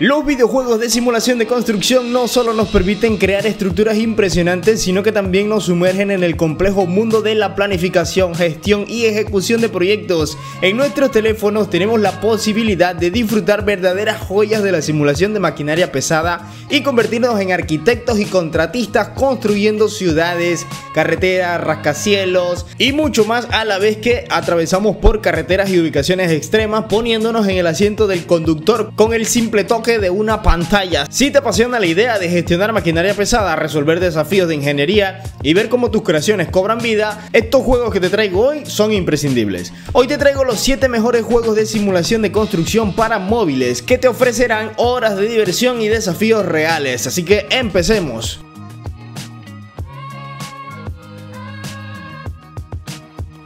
Los videojuegos de simulación de construcción no solo nos permiten crear estructuras impresionantes, sino que también nos sumergen en el complejo mundo de la planificación, gestión y ejecución de proyectos. En nuestros teléfonos tenemos la posibilidad de disfrutar verdaderas joyas de la simulación de maquinaria pesada y convertirnos en arquitectos y contratistas construyendo ciudades, carreteras, rascacielos y mucho más, a la vez que atravesamos por carreteras y ubicaciones extremas poniéndonos en el asiento del conductor con el simple toque de una pantalla. Si te apasiona la idea de gestionar maquinaria pesada, resolver desafíos de ingeniería y ver cómo tus creaciones cobran vida, estos juegos que te traigo hoy son imprescindibles. Hoy te traigo los 7 mejores juegos de simulación de construcción para móviles que te ofrecerán horas de diversión y desafíos reales, así que empecemos.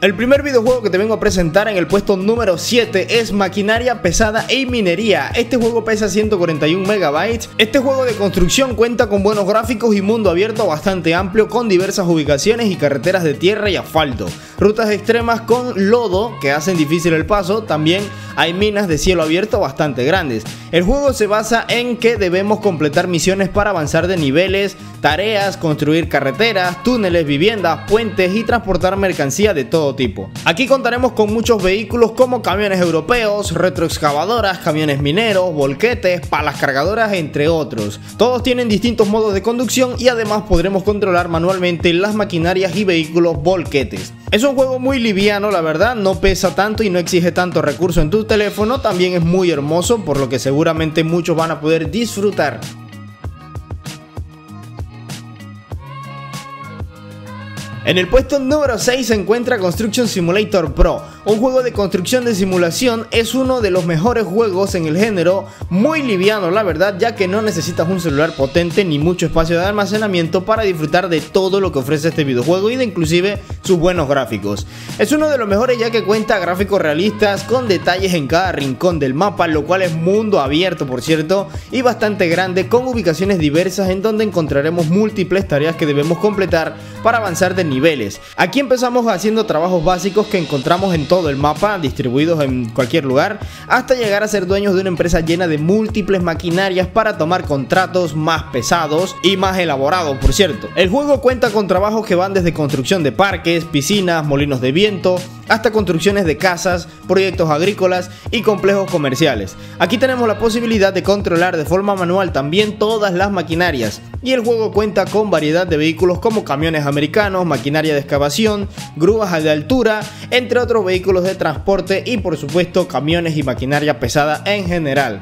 El primer videojuego que te vengo a presentar en el puesto número 7 es Maquinaria Pesada y Minería. Este juego pesa 141 MB. Este juego de construcción cuenta con buenos gráficos y mundo abierto bastante amplio con diversas ubicaciones y carreteras de tierra y asfalto. Rutas extremas con lodo que hacen difícil el paso. También hay minas de cielo abierto bastante grandes. El juego se basa en que debemos completar misiones para avanzar de niveles, tareas, construir carreteras, túneles, viviendas, puentes y transportar mercancía de todo tipo. Aquí contaremos con muchos vehículos como camiones europeos, retroexcavadoras, camiones mineros, volquetes, palas cargadoras, entre otros. Todos tienen distintos modos de conducción y además podremos controlar manualmente las maquinarias y vehículos volquetes. Es un juego muy liviano, la verdad, no pesa tanto y no exige tanto recurso en tu teléfono. También es muy hermoso, por lo que seguramente muchos van a poder disfrutar. En el puesto número 6 se encuentra Construction Simulator Pro. Un juego de construcción de simulación, es uno de los mejores juegos en el género, muy liviano la verdad, ya que no necesitas un celular potente ni mucho espacio de almacenamiento para disfrutar de todo lo que ofrece este videojuego y de inclusive sus buenos gráficos. Es uno de los mejores ya que cuenta gráficos realistas con detalles en cada rincón del mapa, lo cual es mundo abierto por cierto y bastante grande con ubicaciones diversas en donde encontraremos múltiples tareas que debemos completar para avanzar de niveles. Aquí empezamos haciendo trabajos básicos que encontramos en todo el mapa, distribuidos en cualquier lugar, hasta llegar a ser dueños de una empresa llena de múltiples maquinarias para tomar contratos más pesados y más elaborados, por cierto. El juego cuenta con trabajos que van desde construcción de parques, piscinas, molinos de viento, hasta construcciones de casas, proyectos agrícolas y complejos comerciales. Aquí tenemos la posibilidad de controlar de forma manual también todas las maquinarias, y el juego cuenta con variedad de vehículos como camiones americanos, maquinaria de excavación, grúas de altura, entre otros vehículos de transporte y por supuesto camiones y maquinaria pesada en general.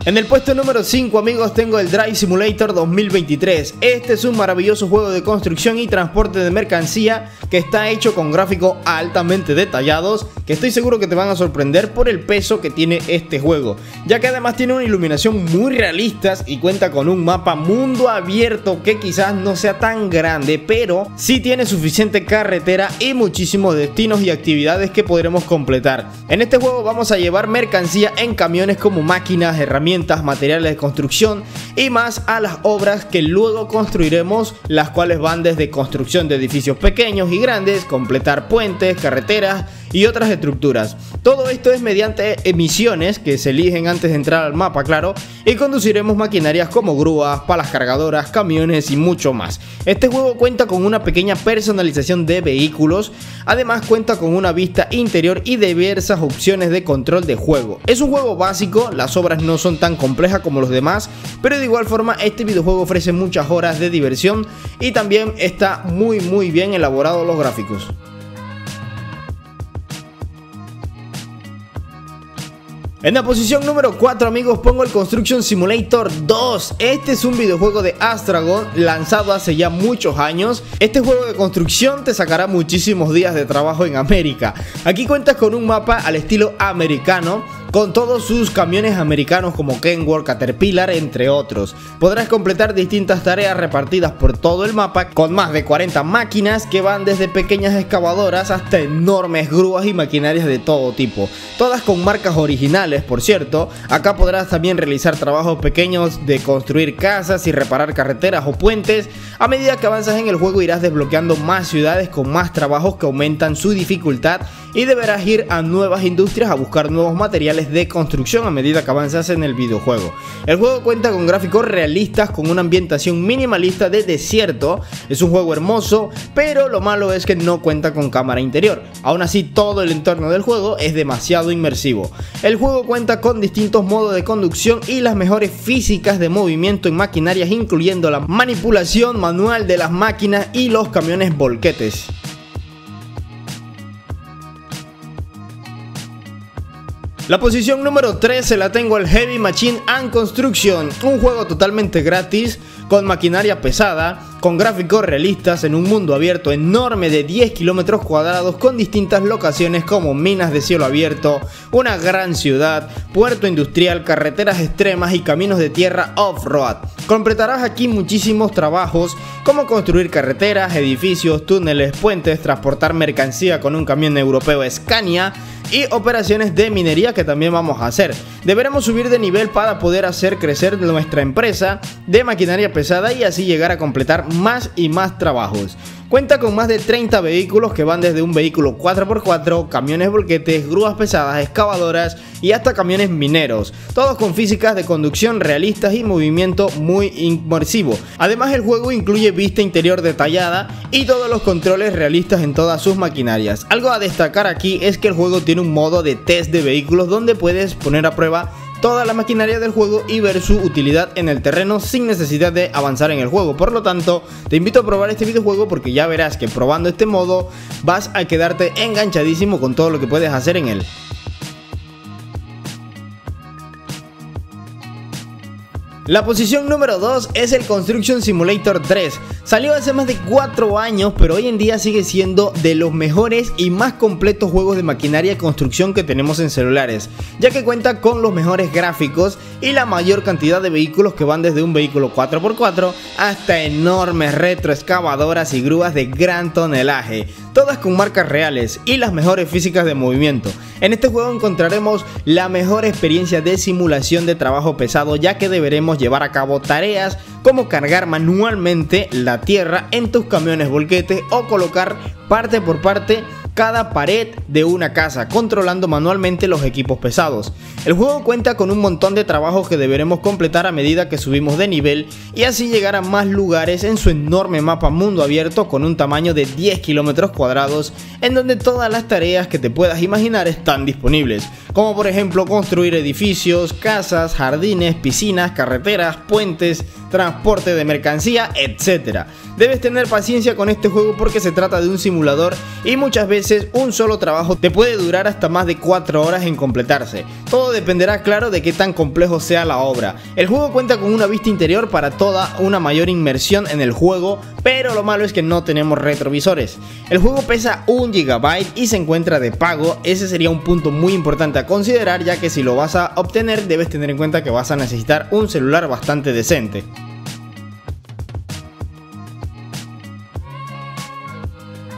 En el puesto número 5 amigos tengo el Drive Simulator 2023. Este es un maravilloso juego de construcción y transporte de mercancía que está hecho con gráficos altamente detallados que estoy seguro que te van a sorprender por el peso que tiene este juego, ya que además tiene una iluminación muy realista y cuenta con un mapa mundo abierto que quizás no sea tan grande, pero sí tiene suficiente carretera y muchísimos destinos y actividades que podremos completar. En este juego vamos a llevar mercancía en camiones como máquinas, herramientas, materiales de construcción y más a las obras que luego construiremos, las cuales van desde construcción de edificios pequeños y grandes, completar puentes, carreteras y otras estructuras. Todo esto es mediante emisiones que se eligen antes de entrar al mapa, claro, y conduciremos maquinarias como grúas, palas cargadoras, camiones y mucho más. Este juego cuenta con una pequeña personalización de vehículos, además cuenta con una vista interior y diversas opciones de control de juego. Es un juego básico, las obras no son tan complejas como los demás, pero de igual forma este videojuego ofrece muchas horas de diversión y también está muy bien elaborado los gráficos. En la posición número 4 amigos pongo el Construction Simulator 2. Este es un videojuego de Astragon lanzado hace ya muchos años. Este juego de construcción te sacará muchísimos días de trabajo en América. Aquí cuentas con un mapa al estilo americano con todos sus camiones americanos como Kenworth, Caterpillar, entre otros. Podrás completar distintas tareas repartidas por todo el mapa con más de 40 máquinas que van desde pequeñas excavadoras hasta enormes grúas y maquinarias de todo tipo, todas con marcas originales, por cierto. Acá podrás también realizar trabajos pequeños de construir casas y reparar carreteras o puentes. A medida que avanzas en el juego irás desbloqueando más ciudades con más trabajos que aumentan su dificultad y deberás ir a nuevas industrias a buscar nuevos materiales de construcción a medida que avanzas en el videojuego. El juego cuenta con gráficos realistas con una ambientación minimalista de desierto. Es un juego hermoso, pero lo malo es que no cuenta con cámara interior. Aún así, todo el entorno del juego es demasiado inmersivo. El juego cuenta con distintos modos de conducción y las mejores físicas de movimiento en maquinarias, incluyendo la manipulación manual de las máquinas y los camiones volquetes. La posición número 3 se la tengo al Heavy Machine and Construction, un juego totalmente gratis, con maquinaria pesada, con gráficos realistas en un mundo abierto enorme de 10 kilómetros cuadrados con distintas locaciones como minas de cielo abierto, una gran ciudad, puerto industrial, carreteras extremas y caminos de tierra off-road. Completarás aquí muchísimos trabajos como construir carreteras, edificios, túneles, puentes, transportar mercancía con un camión europeo Scania y operaciones de minería que también vamos a hacer. Deberemos subir de nivel para poder hacer crecer nuestra empresa de maquinaria pesada y así llegar a completar más y más trabajos. Cuenta con más de 30 vehículos que van desde un vehículo 4x4, camiones volquetes, grúas pesadas, excavadoras y hasta camiones mineros, todos con físicas de conducción realistas y movimiento muy inmersivo. Además, el juego incluye vista interior detallada y todos los controles realistas en todas sus maquinarias. Algo a destacar aquí es que el juego tiene un modo de test de vehículos donde puedes poner a prueba toda la maquinaria del juego y ver su utilidad en el terreno sin necesidad de avanzar en el juego. Por lo tanto, te invito a probar este videojuego porque ya verás que probando este modo vas a quedarte enganchadísimo con todo lo que puedes hacer en él. La posición número 2 es el Construction Simulator 3. Salió hace más de 4 años, pero hoy en día sigue siendo de los mejores y más completos juegos de maquinaria y construcción que tenemos en celulares, ya que cuenta con los mejores gráficos y la mayor cantidad de vehículos que van desde un vehículo 4x4 hasta enormes retroexcavadoras y grúas de gran tonelaje, todas con marcas reales y las mejores físicas de movimiento. En este juego encontraremos la mejor experiencia de simulación de trabajo pesado, ya que deberemos llevar a cabo tareas como cargar manualmente la tierra en tus camiones volquetes o colocar parte por parte cada pared de una casa, controlando manualmente los equipos pesados. El juego cuenta con un montón de trabajos que deberemos completar a medida que subimos de nivel y así llegar a más lugares en su enorme mapa mundo abierto con un tamaño de 10 kilómetros cuadrados, en donde todas las tareas que te puedas imaginar están disponibles, como por ejemplo construir edificios, casas, jardines, piscinas, carreteras, puentes, transporte de mercancía, etc. Debes tener paciencia con este juego porque se trata de un simulador y muchas veces un solo trabajo te puede durar hasta más de 4 horas en completarse. Todo dependerá, claro, de qué tan complejo sea la obra. El juego cuenta con una vista interior para toda una mayor inmersión en el juego, pero lo malo es que no tenemos retrovisores. El juego pesa 1 GB y se encuentra de pago. Ese sería un punto muy importante a considerar, ya que si lo vas a obtener debes tener en cuenta que vas a necesitar un celular bastante decente.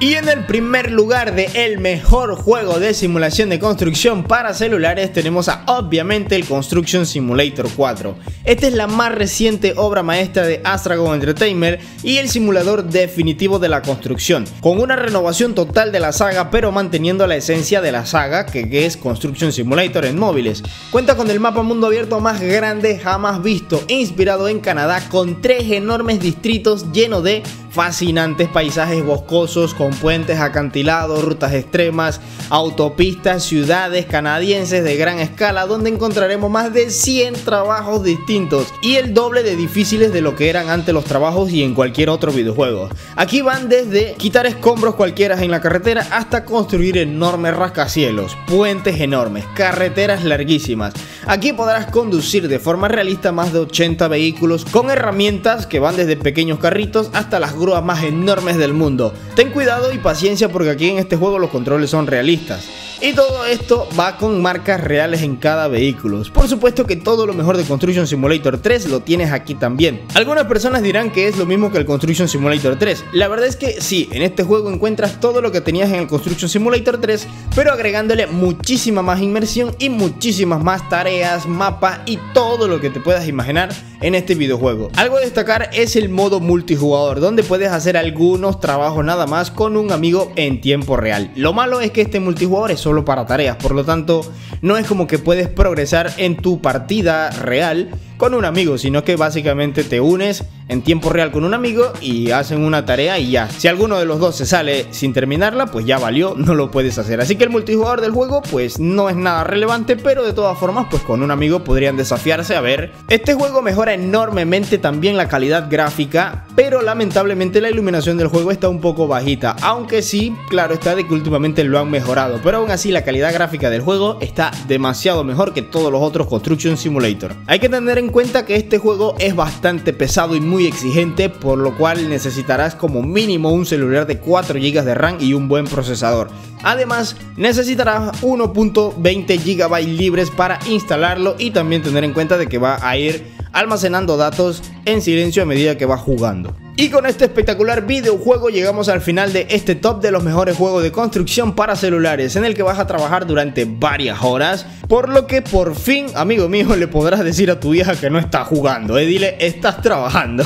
Y en el primer lugar de el mejor juego de simulación de construcción para celulares tenemos obviamente el Construction Simulator 4. Esta es la más reciente obra maestra de Astragon Entertainment y el simulador definitivo de la construcción, con una renovación total de la saga pero manteniendo la esencia de la saga que es Construction Simulator en móviles. Cuenta con el mapa mundo abierto más grande jamás visto, inspirado en Canadá, con 3 enormes distritos llenos de fascinantes paisajes boscosos con puentes acantilados, rutas extremas, autopistas, ciudades canadienses de gran escala donde encontraremos más de 100 trabajos distintos y el doble de difíciles de lo que eran antes los trabajos y en cualquier otro videojuego. Aquí van desde quitar escombros cualquiera en la carretera hasta construir enormes rascacielos, puentes enormes, carreteras larguísimas. Aquí podrás conducir de forma realista más de 80 vehículos con herramientas que van desde pequeños carritos hasta las grúas más enormes del mundo. Ten cuidado y paciencia porque aquí en este juego los controles son realistas. Y todo esto va con marcas reales en cada vehículo. Por supuesto que todo lo mejor de Construction Simulator 3 lo tienes aquí también. Algunas personas dirán que es lo mismo que el Construction Simulator 3. La verdad es que sí, en este juego encuentras todo lo que tenías en el Construction Simulator 3, pero agregándole muchísima más inmersión y muchísimas más tareas, mapas y todo lo que te puedas imaginar en este videojuego. Algo a destacar es el modo multijugador, donde puedes hacer algunos trabajos nada más con un amigo en tiempo real. Lo malo es que este multijugador es solo para tareas, por lo tanto no es como que puedes progresar en tu partida real con un amigo, sino que básicamente te unes en tiempo real con un amigo y hacen una tarea y ya. Si alguno de los dos se sale sin terminarla, pues ya valió, no lo puedes hacer. Así que el multijugador del juego pues no es nada relevante, pero de todas formas pues con un amigo podrían desafiarse a ver. Este juego mejora enormemente también la calidad gráfica, pero lamentablemente la iluminación del juego está un poco bajita, aunque sí, claro está de que últimamente lo han mejorado, pero aún así la calidad gráfica del juego está demasiado mejor que todos los otros Construction Simulator. Hay que tener en cuenta que este juego es bastante pesado y muy exigente, por lo cual necesitarás como mínimo un celular de 4 GB de RAM y un buen procesador. Además, necesitarás 1.20 GB libres para instalarlo y también tener en cuenta de que va a ir almacenando datos en silencio a medida que vas jugando. Y con este espectacular videojuego llegamos al final de este top de los mejores juegos de construcción para celulares, en el que vas a trabajar durante varias horas, por lo que por fin, amigo mío, le podrás decir a tu hija que no está jugando, dile, estás trabajando.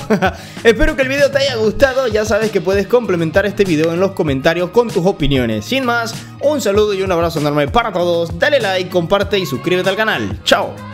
Espero que el video te haya gustado, ya sabes que puedes complementar este video en los comentarios con tus opiniones. Sin más, un saludo y un abrazo enorme para todos, dale like, comparte y suscríbete al canal. Chao.